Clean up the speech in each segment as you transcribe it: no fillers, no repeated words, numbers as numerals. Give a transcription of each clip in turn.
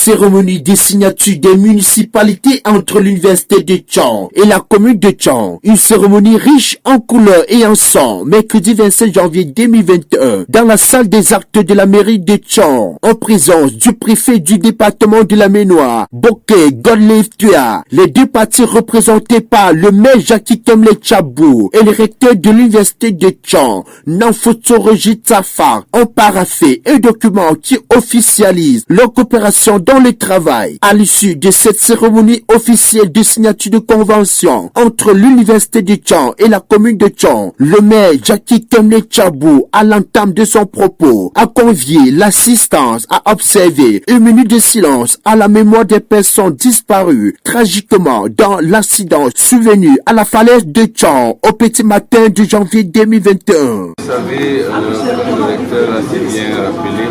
Cérémonie de signature des municipalités entre l'université de Thion et la commune de Thion. Une cérémonie riche en couleurs et en son, mercredi 25 janvier 2021, dans la salle des actes de la mairie de Thion, en présence du préfet du département de la Ménoire, Bokeh Godlive Tuya, les deux partis représentés par le maire Jackie Kemle Tchabou et le recteur de l'université de Thion, Nanfoto Rojit Safar, ont paraphé un document qui officialise leur coopération dans le travail. À l'issue de cette cérémonie officielle de signature de convention entre l'université de Thion et la commune de Thion, le maire Jackie Kemle Tchabou, à l'entame de son propos, a convié l'assistance à observer une minute de silence à la mémoire des personnes disparues tragiquement dans l'accident survenu à la falaise de Thion au petit matin de janvier 2021. Vous savez, le recteur a si bien rappelé,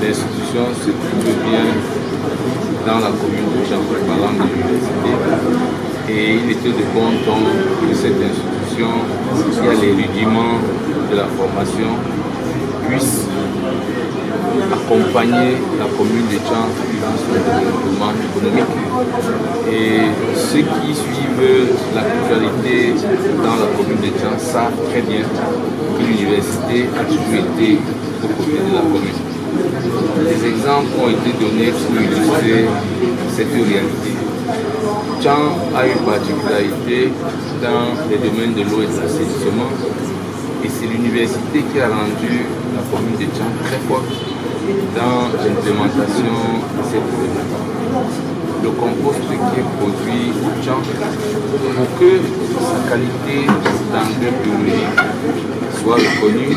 l'institution se trouve bien dans la commune de Thion, parlant de l'université. Et il était de bon ton que cette institution, qui a les rudiments de la formation, puisse accompagner la commune de Thion dans son développement économique. Et ceux qui suivent l'actualité dans la commune de Thion savent très bien que l'université a toujours été aux côtés de la commune. Des exemples ont été donnés pour illustrer cette réalité. Thion a une particularité dans les domaines de l'eau et de l'assainissement, et c'est l'université qui a rendu la commune de Thion très forte dans l'implémentation de ces problématiques. Le compost qui est produit au Thion, pour que sa qualité d'engrais biologique soit reconnue,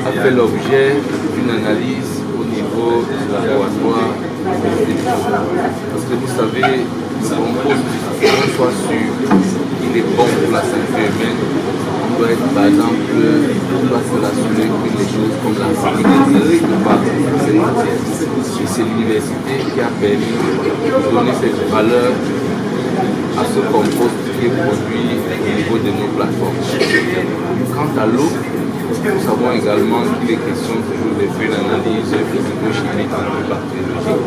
a fait l'objet d'une analyse au niveau du laboratoire. Parce que vous savez, le compost, qu'on soit sûr qu'il est bon pour la santé humaine, on doit être, par exemple, on doit se rassurer que les choses comme la santé ne risquent pas ces matières. Et c'est l'université qui a permis de donner cette valeur à ce compost qui est produit au niveau de nos plateformes. Quant à l'eau, nous savons également qu'il est question toujours de faire une analyse physico-chimique et bactériologique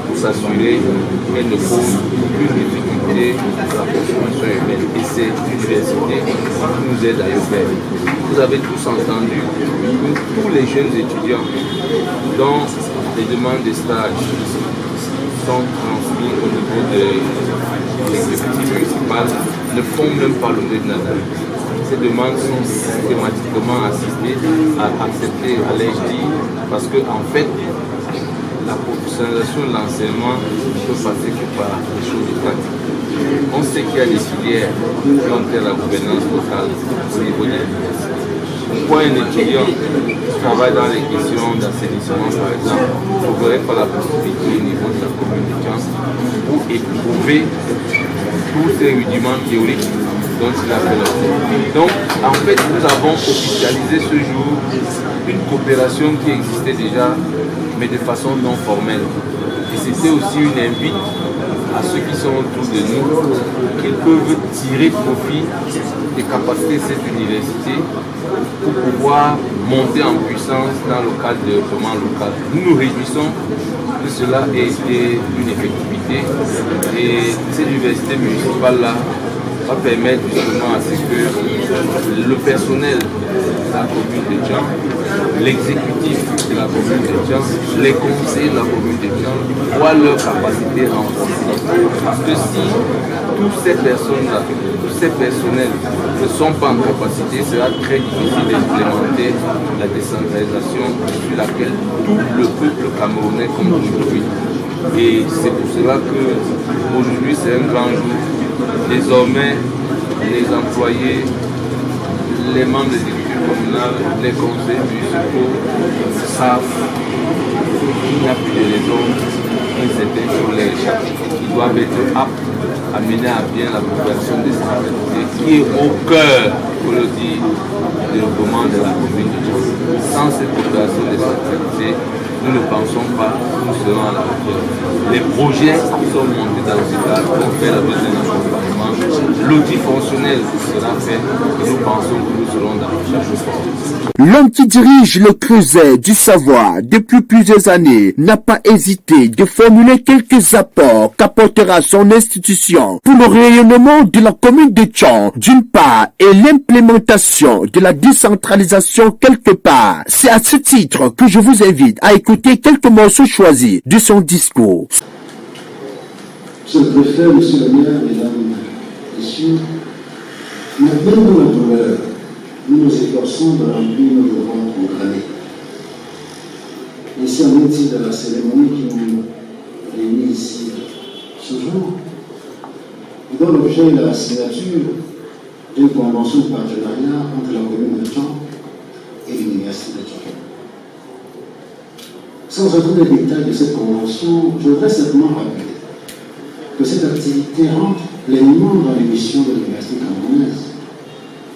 pour s'assurer qu'elle ne pose aucune difficulté à la consommation humaine. Et c'est l'université qui nous aide à le faire. Vous avez tous entendu que tous les jeunes étudiants dont les demandes de stage sont transmises au niveau de l'exécutif municipal ne font même pas l'objet d'une analyse. Ces demandes sont systématiquement acceptées à l'HDI parce qu'en fait, la professionnalisation de l'enseignement ne peut passer que par des choses pratiques. On sait qu'il y a des filières qui ont telle la gouvernance locale au niveau de l'université. Pourquoi un étudiant qui travaille dans les questions d'assainissement, par exemple, ne trouverait pas la possibilité au niveau de la commune de Thion pour éprouver tous ces rudiments théoriques dont il a fait l'objet. Donc, en fait, nous avons officialisé ce jour une coopération qui existait déjà, mais de façon non formelle. Et c'était aussi une invite à ceux qui sont autour de nous, qu'ils peuvent tirer profit des capacités de cette université pour pouvoir monter en puissance dans le cadre de développement local. Nous nous réjouissons que cela ait été une effectivité et cette université municipale-là va permettre justement à ce que le personnel de la commune de Thion, l'exécutif de la commune de Thion, les conseillers de la commune de Thion voient leur capacité renforcée. Parce que si tous ces personnes-là, tous ces personnels ne sont pas en capacité, il sera très difficile d'implémenter la décentralisation sur laquelle tout le peuple camerounais compte aujourd'hui. Et c'est pour cela qu'aujourd'hui c'est un grand jour. Désormais, les employés, les membres des exécutifs communales, les conseils municipaux savent qu'il n'y a plus de raison qu'une certaine chose les échappe. Ils doivent être aptes à mener à bien la population décentralisée qui est au cœur, pour le dire, du développement de la commune de Thion. Sans cette population décentralisée, nous ne pensons pas que nous serons à la hauteur. Les projets qui sont montés dans ce cadre vont faire la besoin d'accompagnement l'audit fonctionnel sera fait et nous pensons que nous serons dans la chose forte. L'homme qui dirige le creuset du savoir depuis plusieurs années n'a pas hésité de formuler quelques apports qu'apportera son institution pour le rayonnement de la commune de Tchon, d'une part, et l'implémentation de la décentralisation quelque part. C'est à ce titre que je vous invite à écouter quelques morceaux choisis de son discours. Monsieur le préfet, monsieur le maire, mesdames, messieurs, même dans la douleur, nous nous efforçons de remplir nos devoirs programmés. Et c'est un outil de la cérémonie qui nous réunit ici ce jour, dont l'objet est la signature d'une convention de partenariat entre la commune de Tchon et l'université de Tchon. Sans entrer les détails de cette convention, je voudrais simplement rappeler que cette activité rentre pleinement dans les missions de l'université camerounaise,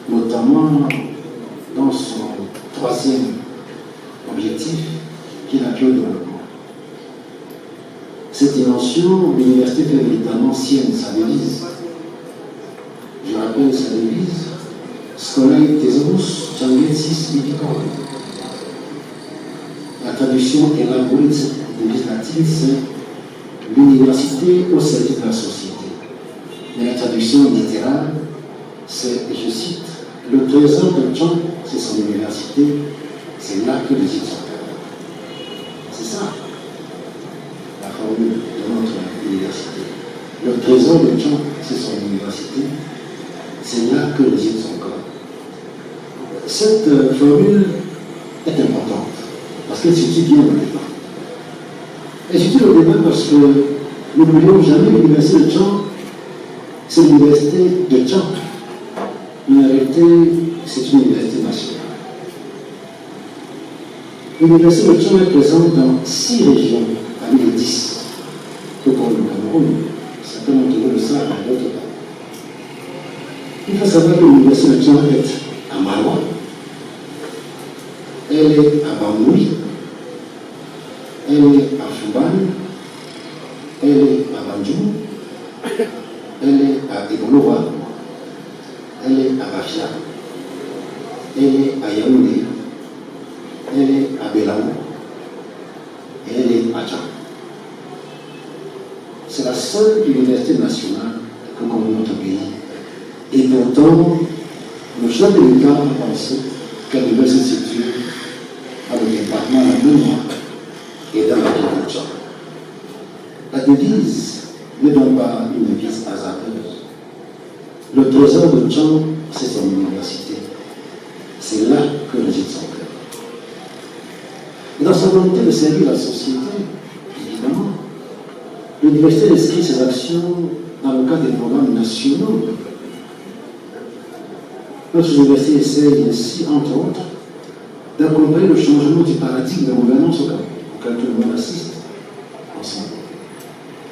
notamment dans son troisième objectif, qui est l'appui au développement. Cette dimension, l'université fait véritablement sienne sa devise. Je rappelle sa devise, Scolae Thesaurus Changetis Epicor. La traduction élaborée de cette devise latine, c'est l'université au service de la société. Mais la traduction littérale, c'est, je cite, le trésor de Tchon, c'est son université, c'est là que les îles sont. C'est ça, la formule de notre université. Le trésor de Tchon, c'est son université, c'est là que les îles sont encore. Cette formule est importante, parce qu'elle situe bien le débat. Elle situe le débat parce que nous n'oublions jamais l'université de Tchon, c'est l'université de Tchon. En réalité, c'est une université nationale. L'université de Tchon est présente dans 6 régions, parmi les 10, que comme le Cameroun. Certains d'entre vous le savent, mais d'autres pas. Il faut savoir que l'université de Tchon est à Maroua, elle est à Bamboui, elle est à Fouban, elle est à Bandjoum, elle est à Ebolova, elle est à Bafia, elle est à Yaoundé, elle est à Belaou, et elle est à Tcham. C'est la seule université nationale que connaît notre pays. Et pourtant, le chef de l'État a pensé qu'elle devait se situer dans le département de la Mémoire et dans la ville de Tcham. La devise n'est donc pas une devise hasardeuse. Le trésor de Tchon, c'est son université. C'est là que les îles sont claires. Et dans sa volonté de servir la société, évidemment, l'université inscrit ses actions dans le cadre des programmes nationaux. Notre université essaye ainsi, entre autres, d'accompagner le changement du paradigme de gouvernance au Cameroun, auquel tout le monde assiste ensemble.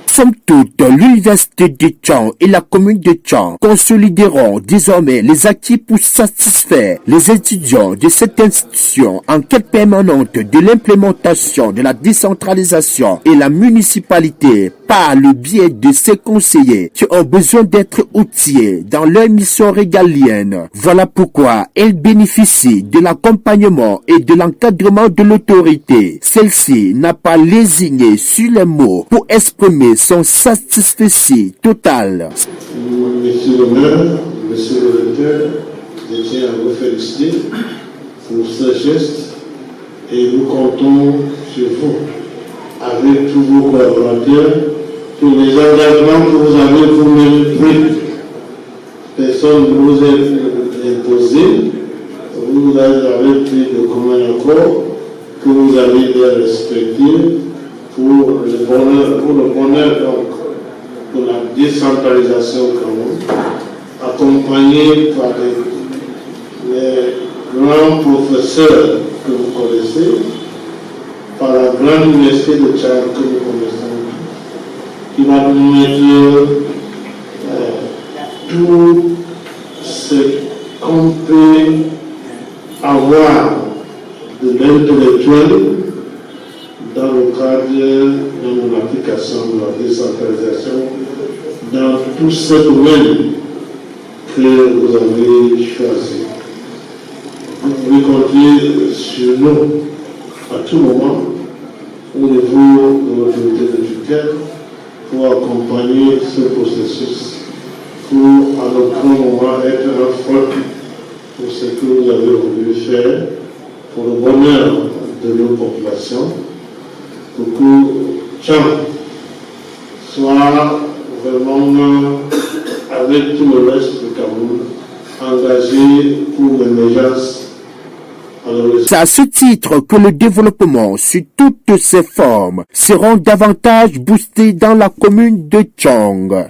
Somme toute, l'université de Tchon et la commune de Tchon consolideront désormais les acquis pour satisfaire les étudiants de cette institution en quête permanente de l'implémentation de la décentralisation et la municipalité par le biais de ses conseillers qui ont besoin d'être outillés dans leur mission régalienne. Voilà pourquoi elle bénéficie de l'accompagnement et de l'encadrement de l'autorité. Celle-ci n'a pas lésigné sur les mots pour exprimer son satisfecit total. Monsieur le maire, monsieur le recteur, je tiens à vous féliciter pour ce geste et nous comptons sur vous avec tous vos collaborateurs pour les engagements que vous avez vous-même pris. Personne ne vous a imposé, vous avez pris de commun accord que vous avez bien respecté pour le bonheur donc, de la décentralisation au Cameroun, accompagné par les grands professeurs que vous connaissez, par la grande université de Tchad que nous connaissons, qui va nous mettre tout ce qu'on peut avoir de l'intellectuel dans le cadre de l'application de la décentralisation dans tous ces domaines vous avez choisi. Vous pouvez compter sur nous à tout moment au niveau de l'autorité républicaine pour accompagner ce processus, pour à notre moment être un front pour ce que vous avez voulu faire, pour le bonheur de nos populations, pour que Tchang soit vraiment, avec tout le reste du Cameroun, engagé pour l'émergence. C'est à ce titre que le développement sous toutes ses formes seront davantage boostés dans la commune de Tchang.